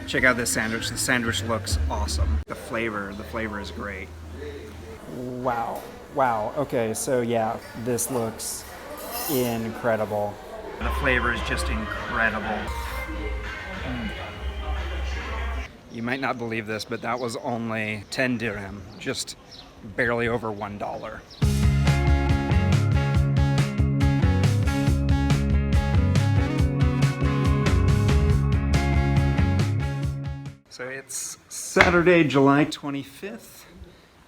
Check out this sandwich. The sandwich looks awesome. The flavor is great. Wow. Wow. Okay, so yeah, this looks incredible. The flavor is just incredible. You might not believe this, but that was only 10 dirham, just barely over $1. So it's Saturday, July 25th.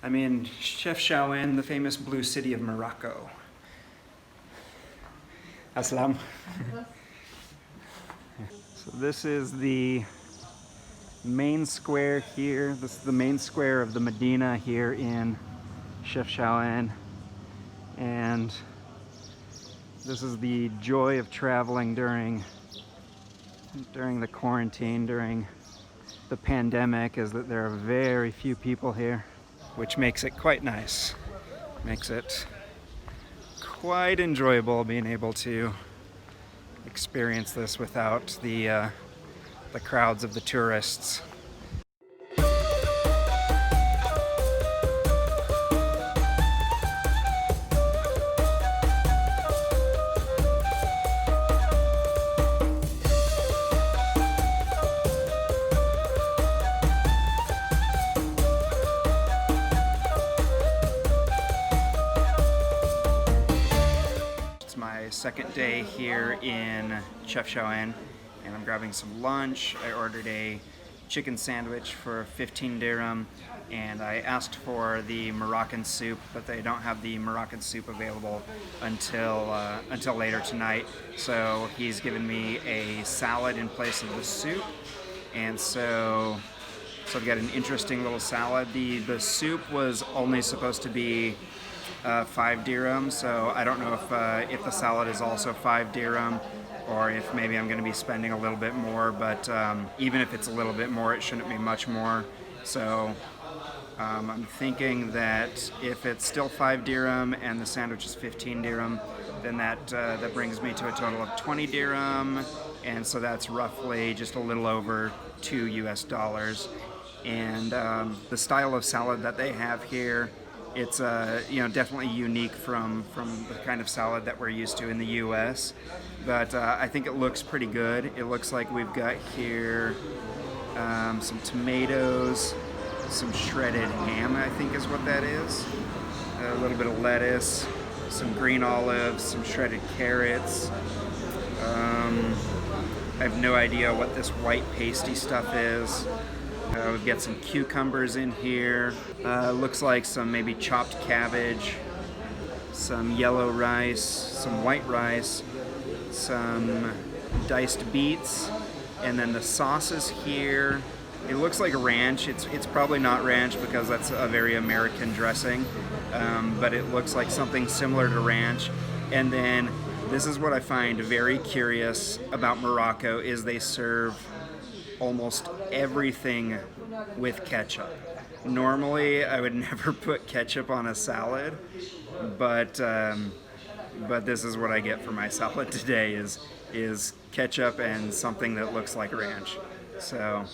I'm in Chefchaouen, the famous blue city of Morocco. Assalam. So this is the main square here. This is the main square of the Medina here in Chefchaouen. And this is the joy of traveling during the quarantine, during the pandemic, is that there are very few people here, which makes it quite nice. Makes it quite enjoyable being able to experience this without the crowds of the tourists. Second day here in Chefchaouen, and I'm grabbing some lunch. I ordered a chicken sandwich for 15 dirham, and I asked for the Moroccan soup, but they don't have the Moroccan soup available until later tonight. So he's given me a salad in place of the soup, and so I've got an interesting little salad. The soup was only supposed to be 5 dirham, so I don't know if the salad is also 5 dirham, or if maybe I'm going to be spending a little bit more, but even if it's a little bit more, it shouldn't be much more. So I'm thinking that if it's still 5 dirham and the sandwich is 15 dirham, then that brings me to a total of 20 dirham, and so that's roughly just a little over $2 US. And the style of salad that they have here, it's definitely unique from the kind of salad that we're used to in the U.S., but I think it looks pretty good. It looks like we've got here some tomatoes, some shredded ham, I think is what that is, a little bit of lettuce, some green olives, some shredded carrots. I have no idea what this white pasty stuff is. We've got some cucumbers in here. Looks like some maybe chopped cabbage, some yellow rice, some white rice, some diced beets, and then the sauces here. It looks like ranch. It's probably not ranch because that's a very American dressing, but it looks like something similar to ranch. And then this is what I find very curious about Morocco, is they serve almost everything with ketchup. Normally, I would never put ketchup on a salad, but this is what I get for my salad today is ketchup and something that looks like ranch. So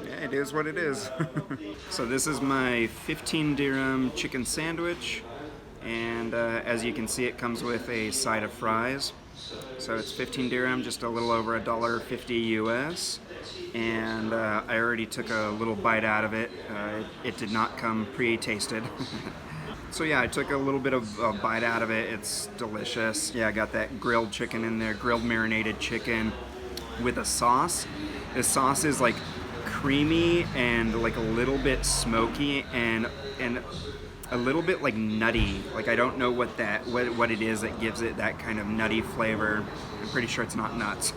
yeah, it is what it is. So this is my 15 dirham chicken sandwich, and as you can see, it comes with a side of fries. So it's 15 dirham, just a little over $1.50 US, and I already took a little bite out of it. It did not come pre-tasted. So yeah, I took a little bit of a bite out of it. It's delicious. Yeah, I got that grilled chicken in there, grilled marinated chicken with a sauce. The sauce is like creamy and like a little bit smoky and a little bit like nutty. Like I don't know what it is that gives it that kind of nutty flavor. I'm pretty sure it's not nuts,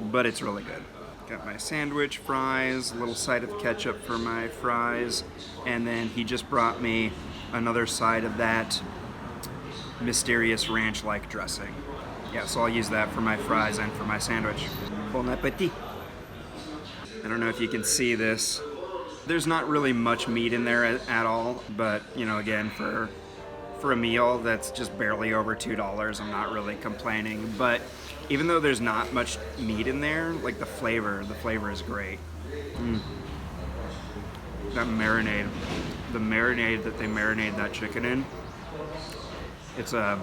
but it's really good. Got my sandwich, fries, a little side of ketchup for my fries, and then he just brought me another side of that mysterious ranch-like dressing. Yeah, so I'll use that for my fries and for my sandwich. Bon appetit. I don't know if you can see this. There's not really much meat in there at all, but you know, again, for a meal that's just barely over $2, I'm not really complaining. But Even though there's not much meat in there, like the flavor is great. That marinade, the marinade that they marinate that chicken in, it's a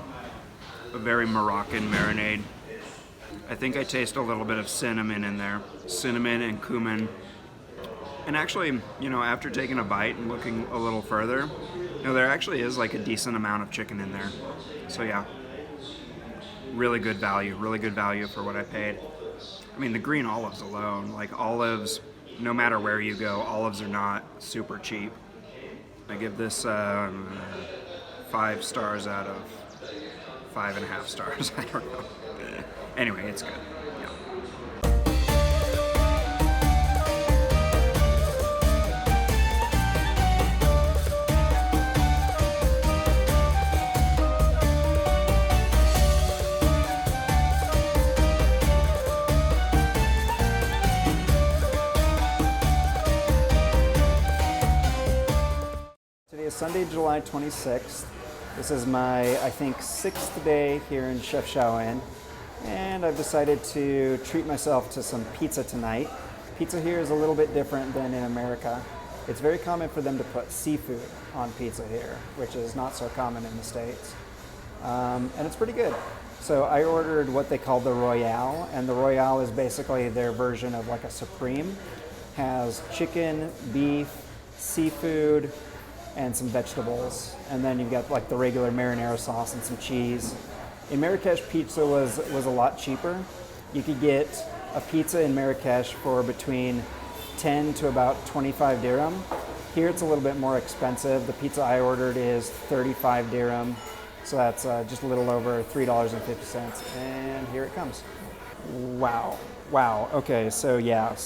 very Moroccan marinade. I think I taste a little bit of cinnamon in there, cinnamon and cumin. And actually, you know, after taking a bite and looking a little further, you know, there actually is like a decent amount of chicken in there. So yeah, really good value for what I paid. I mean, the green olives alone, like olives, no matter where you go, olives are not super cheap. I give this 5 stars out of 5.5 stars. I don't know. Anyway, it's good. Yeah. Today is Sunday, July 26th. This is my, I think, 6th day here in Chefchaouen, and I've decided to treat myself to some pizza tonight. Pizza here is a little bit different than in America. It's very common for them to put seafood on pizza here, which is not so common in the States. And it's pretty good. So I ordered what they call the Royale, and the Royale is basically their version of like a Supreme. Has chicken, beef, seafood, and some vegetables, and then you've got like the regular marinara sauce and some cheese. In Marrakesh, pizza was a lot cheaper. You could get a pizza in Marrakesh for between 10 to about 25 dirham. Here it's a little bit more expensive. The pizza I ordered is 35 dirham, so that's just a little over $3.50. And here it comes. Wow. Okay, so yeah,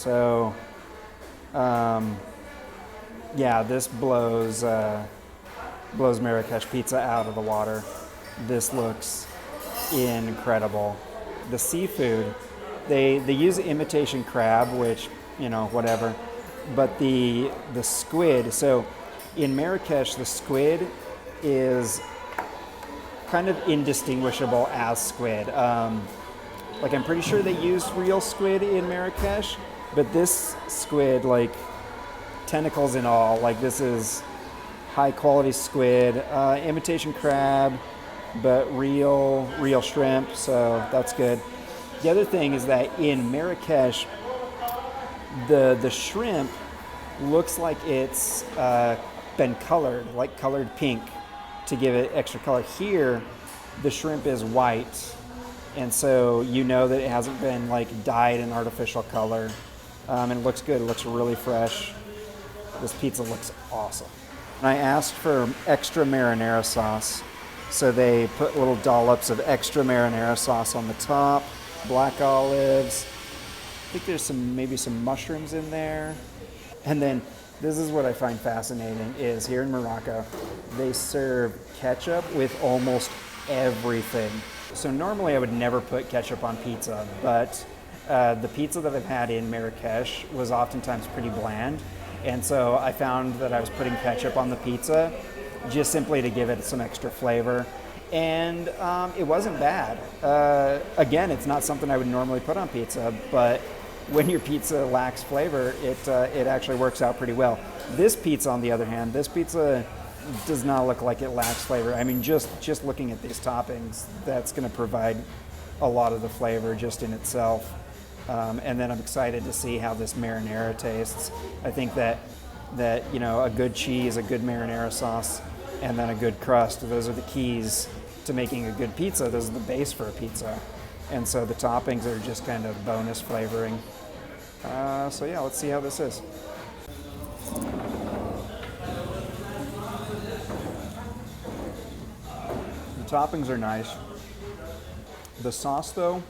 yeah, this blows Marrakesh pizza out of the water. This looks incredible. The seafood, they use imitation crab, which, you know, whatever. But the squid, so in Marrakesh, the squid is kind of indistinguishable as squid. Like, I'm pretty sure they use real squid in Marrakesh, but this squid, like, tentacles and all, like, this is high quality squid, imitation crab, but real shrimp, so that's good. The other thing is that in Marrakesh, the shrimp looks like it's been colored, like colored pink to give it extra color. Here, the shrimp is white, and so you know that it hasn't been like dyed an artificial color, and it looks good. It looks really fresh. This pizza looks awesome. And I asked for extra marinara sauce, so they put little dollops of extra marinara sauce on the top, black olives. I think there's maybe some mushrooms in there. And then this is what I find fascinating is here in Morocco, they serve ketchup with almost everything. So normally I would never put ketchup on pizza, but the pizza that I've had in Marrakesh was oftentimes pretty bland. And so I found that I was putting ketchup on the pizza just simply to give it some extra flavor. And it wasn't bad. Again, it's not something I would normally put on pizza, but when your pizza lacks flavor, it actually works out pretty well. This pizza, on the other hand, this pizza does not look like it lacks flavor. I mean, just looking at these toppings, that's going to provide a lot of the flavor just in itself. And then I'm excited to see how this marinara tastes. I think that you know, a good cheese, a good marinara sauce, and then a good crust, those are the keys to making a good pizza. Those are the base for a pizza. And so the toppings are just kind of bonus flavoring. So yeah, let's see how this is. The toppings are nice. The sauce, though,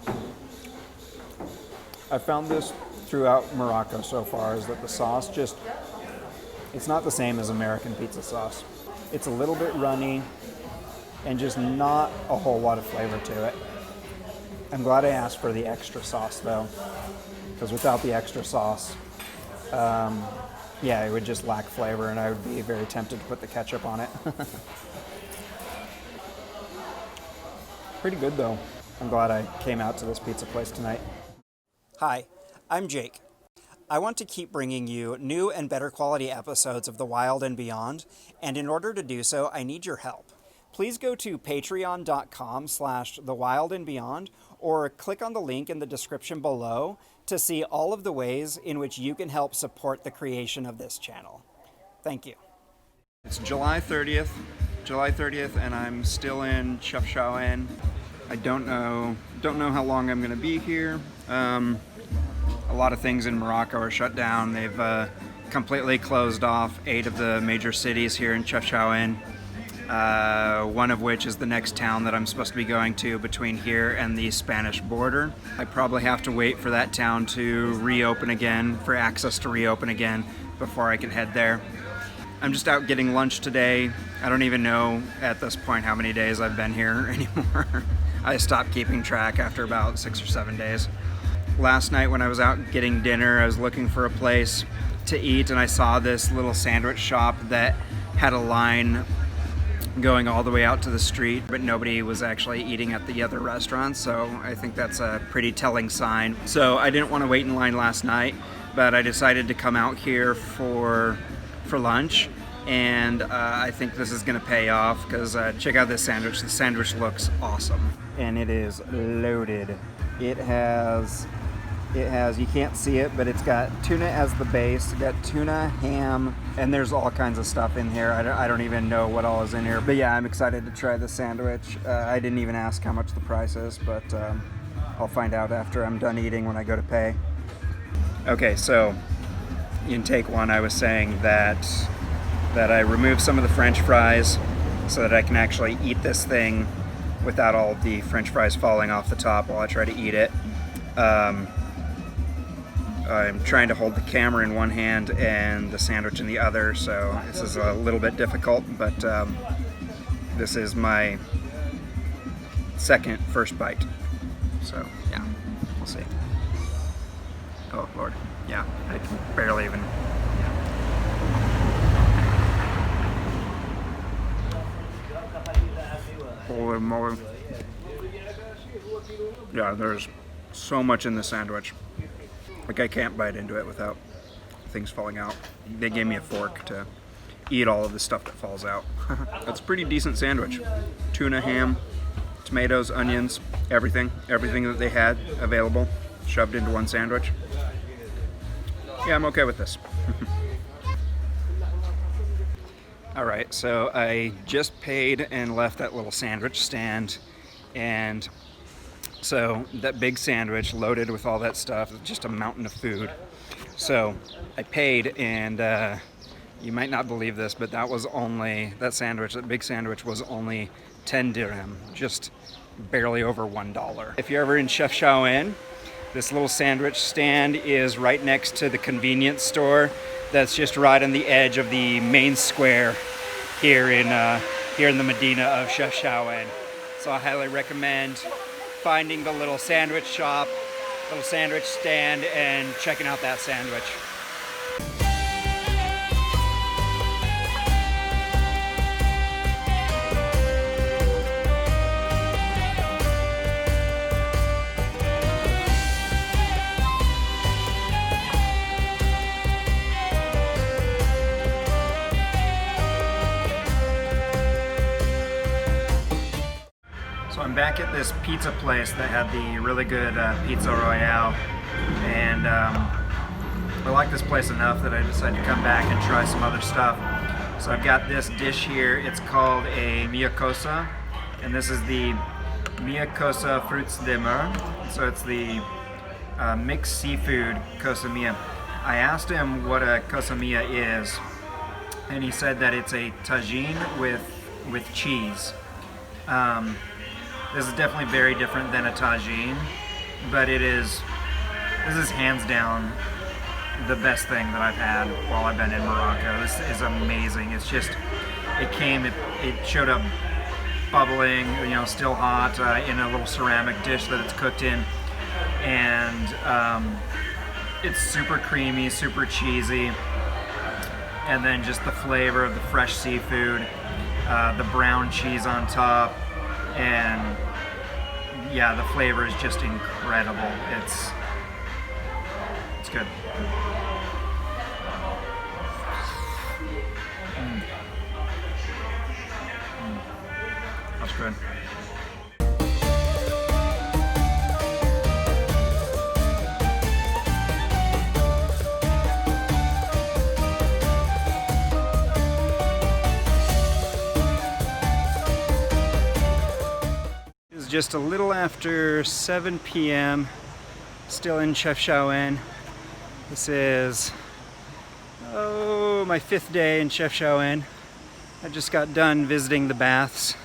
I found this throughout Morocco so far, is that the sauce just, it's not the same as American pizza sauce. It's a little bit runny and just not a whole lot of flavor to it. I'm glad I asked for the extra sauce though, because without the extra sauce, yeah, it would just lack flavor and I would be very tempted to put the ketchup on it. Pretty good though. I'm glad I came out to this pizza place tonight. Hi, I'm Jake. I want to keep bringing you new and better quality episodes of The Wild and Beyond, and in order to do so, I need your help. Please go to patreon.com/thewildandbeyond or click on the link in the description below to see all of the ways in which you can help support the creation of this channel. Thank you. It's July 30th, and I'm still in Chefchaouen. I don't know how long I'm going to be here. A lot of things in Morocco are shut down. They've completely closed off 8 of the major cities here in Chefchaouen. One of which is the next town that I'm supposed to be going to between here and the Spanish border. I probably have to wait for that town to reopen again, for access to reopen again, before I can head there. I'm just out getting lunch today. I don't even know at this point how many days I've been here anymore. I stopped keeping track after about 6 or 7 days. Last night when I was out getting dinner, I was looking for a place to eat, and I saw this little sandwich shop that had a line going all the way out to the street, but nobody was actually eating at the other restaurants, so I think that's a pretty telling sign. So I didn't want to wait in line last night, but I decided to come out here for lunch, and I think this is going to pay off, because check out this sandwich. The sandwich looks awesome, and it is loaded. It has, you can't see it, but it's got tuna as the base. It's got tuna, ham, and there's all kinds of stuff in here. I don't even know what all is in here. But yeah, I'm excited to try the sandwich. I didn't even ask how much the price is, but I'll find out after I'm done eating when I go to pay. Okay, so in take one, I was saying that I removed some of the French fries so that I can actually eat this thing without all of the French fries falling off the top while I try to eat it. I'm trying to hold the camera in one hand and the sandwich in the other, so this is a little bit difficult, but this is my first bite. So yeah, we'll see. Oh Lord, yeah, I can barely even. Holy moly. Yeah, there's so much in the sandwich. Like, I can't bite into it without things falling out. They gave me a fork to eat all of the stuff that falls out. That's a pretty decent sandwich. Tuna, ham, tomatoes, onions, everything that they had available, shoved into one sandwich. Yeah, I'm okay with this. All right, so I just paid and left that little sandwich stand, and so that big sandwich loaded with all that stuff, just a mountain of food. So I paid, and you might not believe this, but that big sandwich was only 10 dirham, just barely over $1. If you're ever in Chefchaouen, this little sandwich stand is right next to the convenience store that's just right on the edge of the main square here in the Medina of Chefchaouen. So I highly recommend finding the little sandwich shop, little sandwich stand, and checking out that sandwich. So I'm back at this pizza place that had the really good Pizza Royale, and I like this place enough that I decided to come back and try some other stuff. So I've got this dish here. It's called a mia cosa, and this is the mia cosa fruits de mer. So it's the mixed seafood cosa mia. I asked him what a cosa mia is, and he said that it's a tagine with cheese. This is definitely very different than a tagine, but this is hands down the best thing that I've had while I've been in Morocco. This is amazing. It's just, it showed up bubbling, still hot in a little ceramic dish that it's cooked in, and it's super creamy, super cheesy, and then just the flavor of the fresh seafood, the brown cheese on top, and yeah, the flavor is just incredible. It's good. That's good. It's just a little after 7 p.m. Still in Chefchaouen. This is my 5th day in Chefchaouen. I just got done visiting the baths.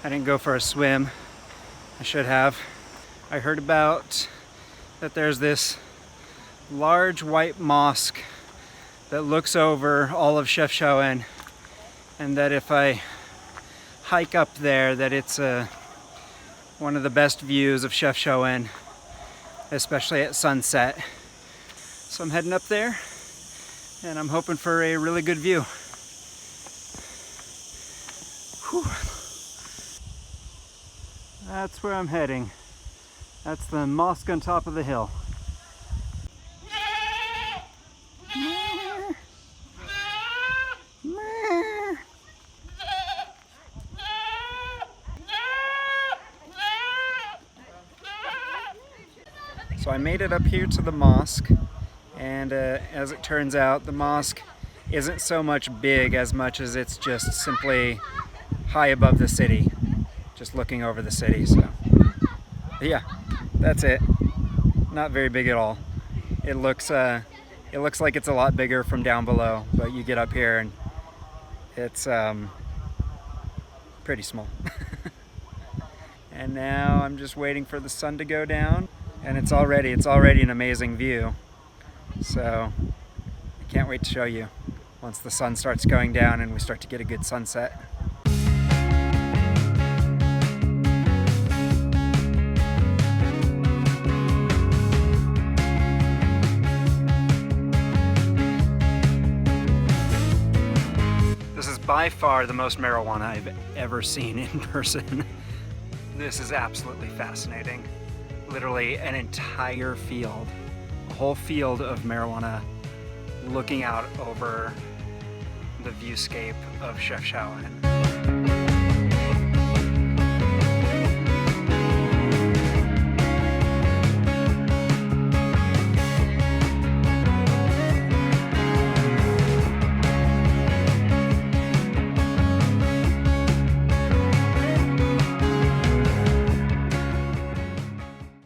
I didn't go for a swim. I should have. I heard about that there's this large white mosque that looks over all of Chefchaouen, and that if I hike up there, that it's one of the best views of Chefchaouen, especially at sunset. So I'm heading up there, and I'm hoping for a really good view. Whew. That's where I'm heading. That's the mosque on top of the hill. So I made it up here to the mosque, and as it turns out, the mosque isn't so much big as much as it's just simply high above the city, just looking over the city. So yeah, that's it. Not very big at all. It looks like it's a lot bigger from down below, but you get up here and it's pretty small. And now I'm just waiting for the sun to go down, and it's already an amazing view. So I can't wait to show you once the sun starts going down and we start to get a good sunset. This is by far the most marijuana I've ever seen in person. This is absolutely fascinating. Literally an entire field, a whole field of marijuana looking out over the viewscape of Chefchaouen.